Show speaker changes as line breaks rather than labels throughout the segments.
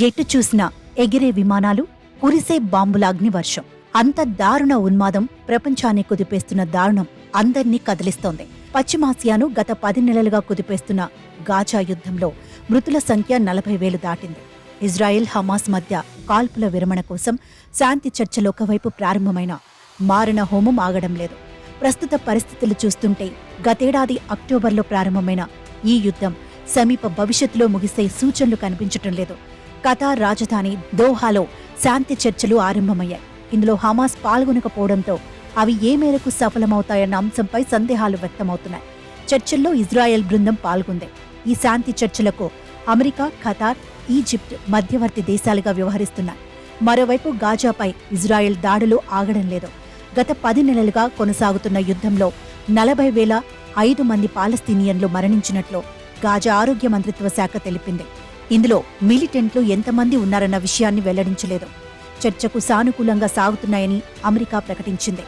ఎటు చూసినా ఎగిరే విమానాలు, కురిసే బాంబుల అగ్నివర్షం. అంత దారుణ ఉన్మాదం ప్రపంచాన్ని కుదిపేస్తున్న దారుణం అందర్నీ కదిలిస్తోంది. పశ్చిమాసియాను గత 10 నెలలుగా కుదిపేస్తున్న గాజా యుద్ధంలో మృతుల సంఖ్య 40,000 దాటింది. ఇజ్రాయెల్ హమాస్ మధ్య కాల్పుల విరమణ కోసం శాంతి చర్చలు ఒకవైపు ప్రారంభమైన మారణ హోమం ఆగడం లేదు. ప్రస్తుత పరిస్థితులు చూస్తుంటే గతేడాది అక్టోబర్లో ప్రారంభమైన ఈ యుద్ధం సమీప భవిష్యత్తులో ముగిసే సూచనలు కనిపించటం లేదు. ఖతార్ రాజధాని దోహాలో శాంతి చర్చలు ఆరంభమయ్యాయి. ఇందులో హమాస్ పాల్గొనకపోవడంతో అవి ఏ మేరకు సఫలమవుతాయన్న అంశంపై సందేహాలు వ్యక్తమవుతున్నాయి. చర్చల్లో ఇజ్రాయెల్ బృందం పాల్గొంది. ఈ శాంతి చర్చలకు అమెరికా, ఖతార్, ఈజిప్ట్ మధ్యవర్తి దేశాలుగా వ్యవహరిస్తున్నాయి. మరోవైపు గాజాపై ఇజ్రాయెల్ దాడులు ఆగడం లేదు. గత 10 నెలలుగా కొనసాగుతున్న యుద్ధంలో 40,005 మంది పాలస్తీనియన్లు మరణించినట్లు గాజా ఆరోగ్య మంత్రిత్వ శాఖ తెలిపింది. ఇందులో మిలిటెంట్లు ఎంతమంది ఉన్నారన్న విషయాన్ని వెల్లడించలేదు. చర్చకు సానుకూలంగా సాగుతున్నాయని అమెరికా ప్రకటించింది.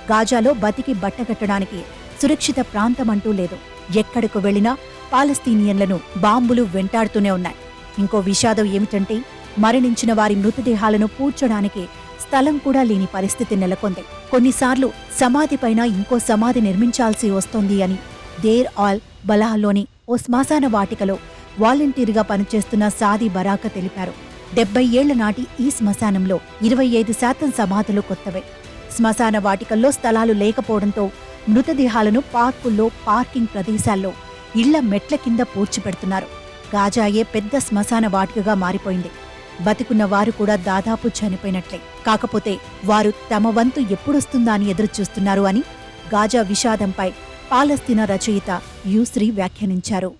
గాజాలో బతికి బట్టగట్టడానికి సురక్షిత ప్రాంతమంటూ లేదు. ఎక్కడకు వెళ్లినా పాలస్తీనియన్లను బాంబులు వెంటాడుతూనే ఉన్నాయి. ఇంకో విషాదం ఏమిటంటే మరణించిన వారి మృతదేహాలను పూడ్చడానికి స్థలం కూడా లేని పరిస్థితి నెలకొంది. కొన్నిసార్లు సమాధిపైన ఇంకో సమాధి నిర్మించాల్సి వస్తోంది అని దేర్ ఆల్ బలాహ్లోని ఓ శ్మశాన వాటికలో వాలంటీర్గా పనిచేస్తున్న సాది బరాక తెలిపారు. 70 ఏళ్ల నాటి ఈ శ్మశానంలో 25% సమాధులు కొత్తవే. శ్మశాన వాటికల్లో స్థలాలు లేకపోవడంతో మృతదేహాలను పార్కుల్లో, పార్కింగ్ ప్రదేశాల్లో, ఇళ్ల మెట్ల కింద పూడ్చిపెడుతున్నారు. గాజాయే పెద్ద శ్మశాన వాటికగా మారిపోయింది. బతికున్న వారు కూడా దాదాపు చనిపోయినట్లే. కాకపోతే వారు తమ వంతు ఎప్పుడొస్తుందా అని ఎదురుచూస్తున్నారు అని గాజా విషాదంపై పాలస్తీనా రచయిత యూస్రీ వ్యాఖ్యానించారు.